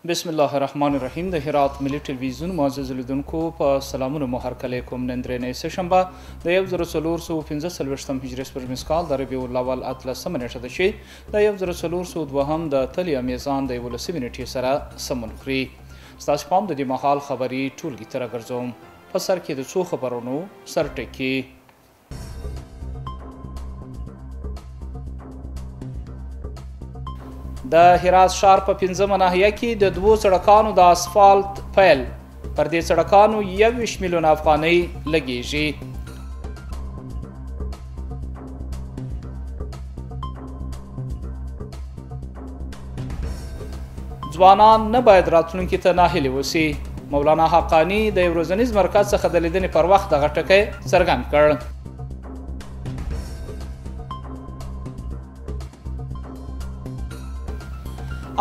بسم الله الرحمن الرحیم. د هرات ملي ټلویزیون معزز لیدونکو په سلامونه مو هرکلی کوم. نن درېنۍ سهشنبه د 1445 هجري سپوږمیز کال د ربیع الاول 18 نیټه ده چې د 1402 د تلیا میزان د 11 نیټې سره سمون خوري. ستاسو پام د دې مهال خبري ټولګي ته راګرځوم. په سر کې د څو خبرونو سرټکي. د هرات ښار په 5مه ناحیه کې د 2 سړکانو د اسفالت پیل پر دې سړکانو 21 میلیون افغانۍ لګیږي. ځوانان نه باید راتلونکي ته ناهیلي اوسي. مولانا حقانی د یو روزنیز مرکز څخه د لیدنې پر وخت دغه ټکی څرګند کړ.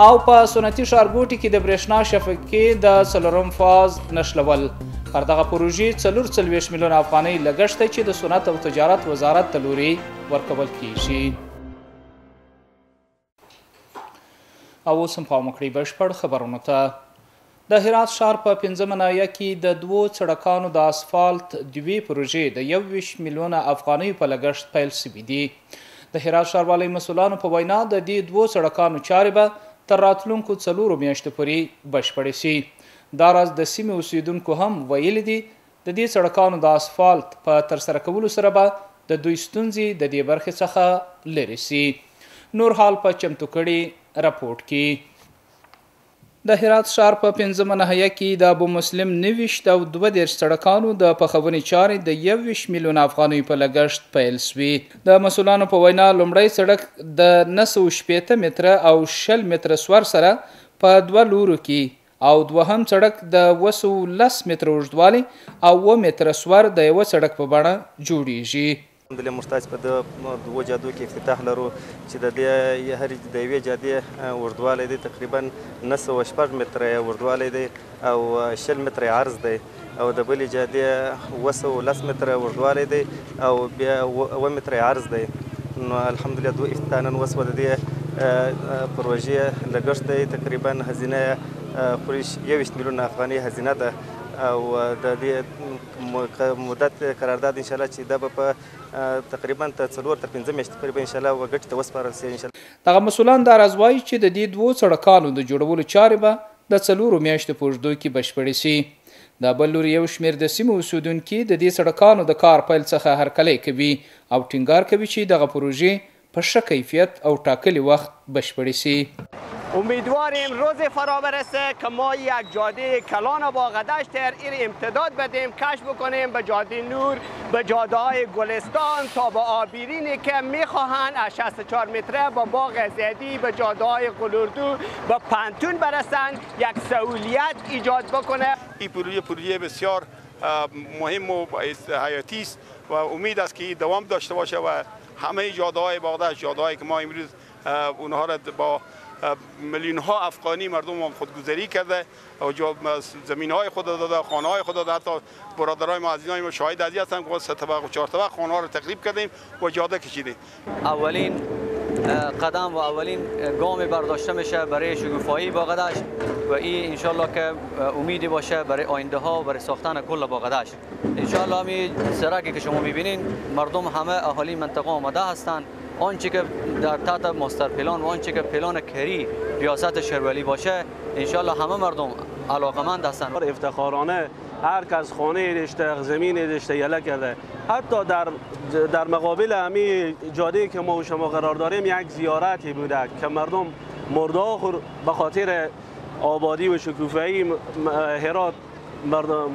او په سنتي ښارګوټي کې د برېښنا شبکې د 4م فاز نښلول پر دغه پروژې 44 میلیون افغانۍ لګښت دی چې د صنعت او تجارت وزارت ته لوري ورکول کیږي. او اوس هم پام وکړئ بشپړ خبرونو ته. د هرات ښار په 5مه ناحیه کې د 2 سړکانو د اسفالت دوې پروژې د 21 میلیونه افغانیو په لګښت پیل شوي دي. د هرات ښاروالۍ مسؤلانو په وینا د دې 2 سړکانو چارې به تر راتلونکو 4 میاشتو پورې بشپړې شي. دا راز د سیمې اوسیدونکو هم ویلي دي د دې سړکانو د اسفالت په ترسره کولو سره به د دوی ستونزې د دې برخې څخه لرې شي. نور حال په چمتو کړي راپورټ کې. د هرات ښار په 5مه ناحیه کې د ابو مسلم 29 او 32 سړکانو د پخونې چارې د 21 میلیون افغانیو په لګښت پیل شوي. د مسؤلانو په وینا لومړی سړک د 960 متره او 60 متره سور سره په 2 لورو کې او دوهم سړک د 210 متره اوږدوالي او 2 متره سور د یو سړک په بڼه جوړیږي. الحمدلله مرتاز په د 2 جادو کې افتتاح لرو چې د دې هر د یوې جادې اوږدوالی دی تقریبا 906 متره اوږدوالی دی او 60 متره عرض دی او د بلې جادې 210 متره اوږدوالی دی او بیا 2 متره عرض دی. نو الحمدلله 2 افتتاح نن وسوه. د دې پروژې لګښت دی تقریبا هزینه 21 میلیون افغانۍ هزینه ده او د دې مدت قرارداد انشاءالله چې دا به په تقریبا 4 تر 5 میاشتې پورې به انشاءالله ګټې ته وسپارل شي انشاءالله. دغه مسؤلان دا راز وایي چې د دې 2 سړکانو د جوړولو چارې به د 4 میاشتو په اوږدو کې بشپړې شي. د بل لوري یو شمېر د سیمې اوسیدونکي د دې سړکانو د کار پیل څخه هرکلی کوي او ټینګار کوي چې دغه پروژې په ښه کیفیت او ټاکلي وخت بشپړې شي. امیدواریم روز فرا برسه که ما یک جاده کلان و باغدشت این امتداد بدیم، کشف بکنیم به جاده نور، به جاده های گلستان تا به آبیرینی که میخواهند از 64 متره با باغ زیدی به جاده های قلوردو به پنتون برسند، یک سهولیت ایجاد بکنه. این پروژه بسیار مهم و حیاتی است و امید است که دوام داشته باشه و همه جاده های باغدشت، جاده هایی که ما امروز اونها را با میلیون ها افغانی مردم هم خودگذری کرده و زمین های خود داده، خانه های خود داده. حتی برادرای ما عزیزان ما شاهد از این هستند که 3 طبق و 4 طبق خانه ها رو تقریب کردیم و جاده کشیدیم. اولین قدم و اولین گام برداشته میشه برای شکوفایی باغدشت و این انشالله که امیدی باشه برای آینده ها و برای ساختن کل باغدشت. انشالله همین سرکی که شما میبینین مردم همه اهالی منطقه آمده هستند. آنچه که در تحت ماستر پلان و آنچه که پلان کری ریاست شهرولی باشه انشالله همه مردم علاقمند هستند. افتخارانه هر کس خانه داشته، زمین داشته یله کرده. حتی در مقابل همین جاده که ما و شما قرار داریم یک زیارتی بوده که مردم مرداخور به خاطر آبادی و شکوفایی هرات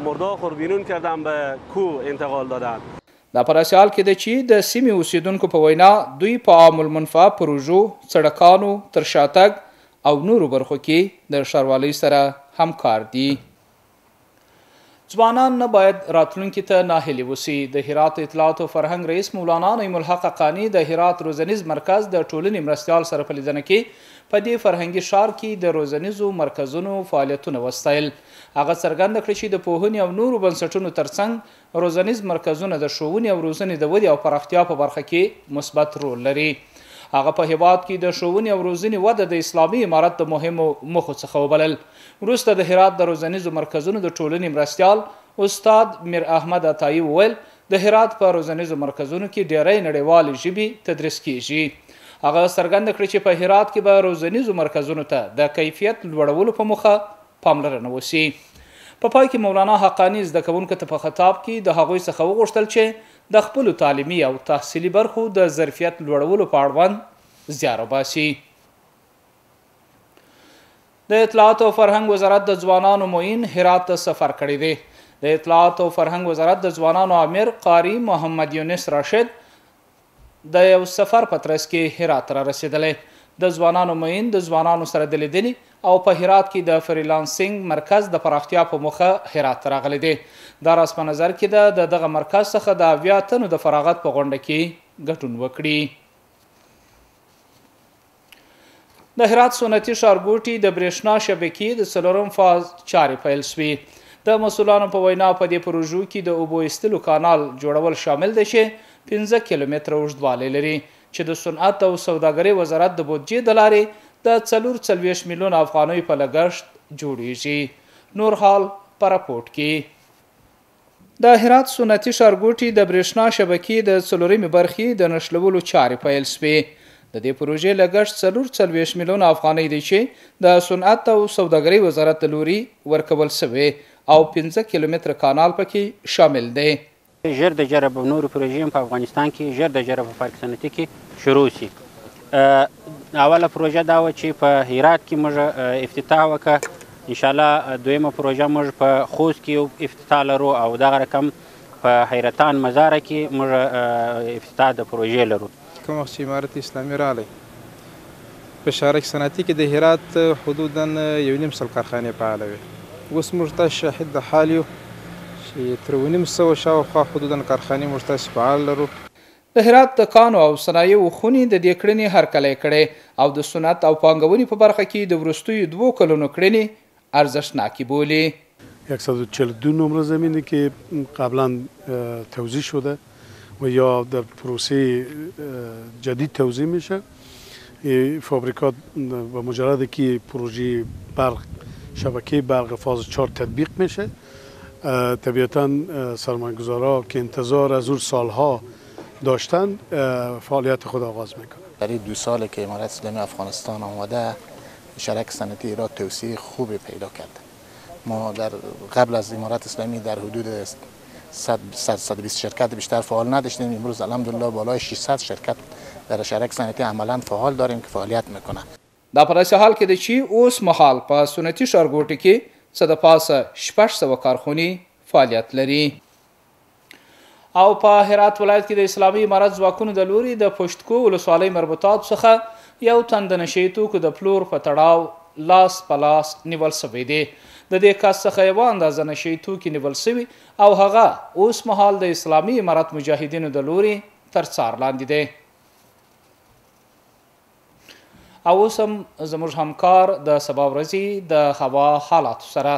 مرداخور بیرون کردن به کوه انتقال دادن. دا په داسې حال کې ده چې د سیمې اوسیدونکو په وینا دوی په عام المنفعه پروژو، سړکانو، تر شاتګ او نورو برخو کې د ښاروالۍ سره همکار دي. ځوانان نه باید راتلونکي ته ناهیلي اوسي. د هرات اطلاعات او فرهنګ رئیس مولانا نعیم الحق حقانی د هرات روزنیز مرکز د ټولنې مرستیال سره په لیدنه کې په دې فرهنګي ښار کې د روزنیزو مرکزونو فعالیتونه وستایل. هغه څرګنده کړه چې د پوهنې او نورو بنسټونو ترڅنګ روزنیز مرکزونه د ښوونې او روزنې د ودې او پراختیا په برخه کې مثبت رول لري. هغه په هیواد کې د ښوونې او روزنې وده د اسلامي امارت د مهمو موخو څخه وبلل. وروسته د هرات د روزنیزو مرکزونو د ټولنې مرستیال استاد میر احمد عطایي وویل د هرات په روزنیزو مرکزونو کې ډېری نړیوالې ژبې تدریس کیږي. هغه څرګنده کړې چې په هرات کې به روزنیزو مرکزونو ته د کیفیت لوړولو په موخه پاملرنه وشي. په پای کې مولانا حقانی زده کوونکو ته په خطاب کې د هغوی څخه وغوښتل چې د خپلو تعلیمي او تحصیلي برخو د ظرفیت لوړولو په اړوند زیار وباسي. د اطلاعات او فرهنګ وزارت د ځوانانو معین هرات ته سفر کړی دی. د اطلاعات او فرهنګ وزارت د ځوانانو امیر قاری محمد یونس راشد د یو سفر په ترڅ کې هرات را رسیدلی. د ځوانانو معین د ځوانانو سره د لیدنې او په هرات کې د فریلانسینګ مرکز د پراختیا په موخه هرات ته راغلی دی. دا راز په نظر کې ده د دغه مرکز څخه د 80 تنو د فراغت په غونډه کې ګډون وکړي. د هرات سنتي ښارګوټي د برېښنا شبکې د 4م فاز چارې پیل شوې. د مسؤلانو په وینا په دې پروژو کې د اوبو ایستلو کانال جوړول شامل دی چې 15 کیلومتره اوږدوالی لري چې د صنعت او سوداګرۍ وزارت د بودجې د لارې د 44 میلیون افغانیو په لګښت جوړیږي. نور حال په راپورټ کې. د هرات سنتي ښارګوټي د برېښنا شبکې د 4مې برخې د نښلولو چارې پیل شوې. د دې پروژې لګښت 44 میلیون افغانۍ دی چې د صنعت او سوداګرۍ وزارت د لوري ورکول شوی او 15 کیلومتره کانال پکې شامل دی. ژر د جره په نورو پروژې په افغانستان کې ژر د جره په پارک صنعتي کې شروع شي. اوله پروژه دا و چې په هرات کې موږ افتتاح وکړه. انشاءالله دویمه پروژه موږ په خوست کې افتتاح لرو او دغه رقم په حیرتان مزاره کې موږ افتتاح د پروژې لرو. کوم وخت چې امارت اسلامي راغلی په شارک صنعتي کې د هرات حدودا 1.5 کارخانې فعاله وې. اوس موږ ته شاهد د حال یو چې تر 900 شاوخوا حدودا کارخانې موږ تاسې فعال لرو. د هرات د کانو او صنایعو خونې د دې کړنې هرکلی کړی او د صنعت او پانګونې په برخه کې د وروستیو 2 کلونو کړنې ارزشناکې بولي. 142 نمره زمینی که قبلا توزیع شده و یا در پروسه جدید توزیع میشه. فابریکات با مجرد که پروژه برق شبکه برق فاز 4 تطبیق میشه طبیعتا سرمایه‌گذارها که انتظار از اون سالها داشتن فعالیت خود آغاز میکنه. در این 2 سال که امارت اسلامی افغانستان آمده شرک صنعتی ایراد توسعه خوبی پیدا کرده. ما در قبل از امارت اسلامی در حدود 120 شرکت بیشتر فعال نداشتیم. امروز الحمدلله بالای 600 شرکت در شرک صنعتی عملا فعال داریم که فعالیت میکنه. دا په داسې حال کې دی چې اوس مهال په سنتي ښارګوټي کې څه د پاسه 600 کارخونې فعالیت لري. او په هرات ولایت کې د اسلامي امارت ځواکونو د لوري د پشتکو ولسوالۍ مربوطات څخه یو تن د نشهیي توکو د پلور په تړاو لاس په لاس نیول شوی دی. د دې کس څخه یوه اندازه نشهیي توکي نیول شوي او هغه اوس مهال د اسلامي امارت مجاهدینو د لوري تر څار لاندې دی. او اوس هم زموږ همکار د سبا ورځې د هوا حالاتو سره.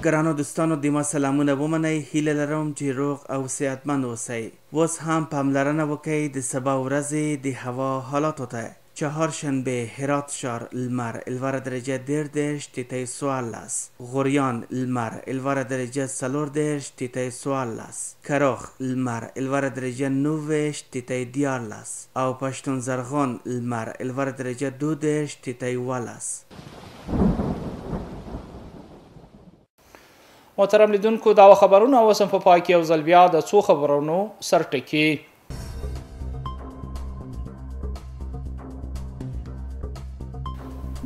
ګرانو دوستانو د ما سلامونه ومنئ. هیله لرم چې روغ او صحتمند اوسئ. اوس هم پاملرنه وکړئ د سبا ورځې د هوا حالاتو ته. چهارشنبه هرات شهر لمر 11 درجه 10 تیتای 14. غوریان لمر 11 درجه 14 تیتای 14. کراخ لمر 11 درجه 9 تیتای 14 او پشتون زرغان لمر 11 درجه 2 تیتای 14. محترم لیدونکو دا خبرونه اوس هم په پای کې یو ځل بیا د څو خبرونو سرټکي.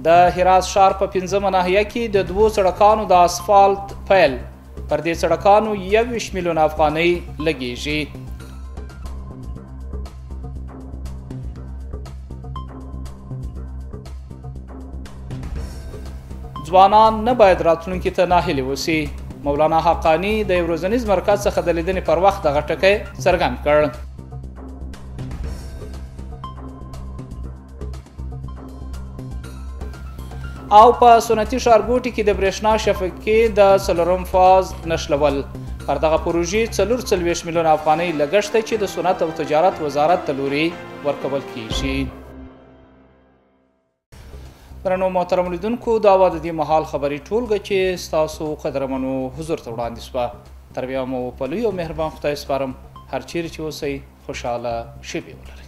د هرات ښار په 5مه ناحیه کې د 2 سړکانو د اسفالت پیل پر دې سړکانو 21 میلیون افغانۍ لګیږي. ځوانان نه باید راتلونکي ته ناهیلي اوسي. مولانا حقانی د یو ورځنیز مرکز څخه د لیدنې پر وخت دغه ټکی څرګند کړ. او په سنتي ښارګوټي کې د برېښنا شبکې د 4م فاز نښلول پر دغه پروژې 44 میلیونه افغانۍ لګښت دی چې د صنعت او تجارت وزارت ته لورې ورکول کیږي. درنو محترم لیدونکو دا وه د دې مهال خبري ټولګه چې ستاسو قدرمنو حضور ته وړاندې سوه. تر بیا مو په لوی او مهربان خدای سپارم. هر چیرې چې اوسئ خوشحاله شپې ولرئ.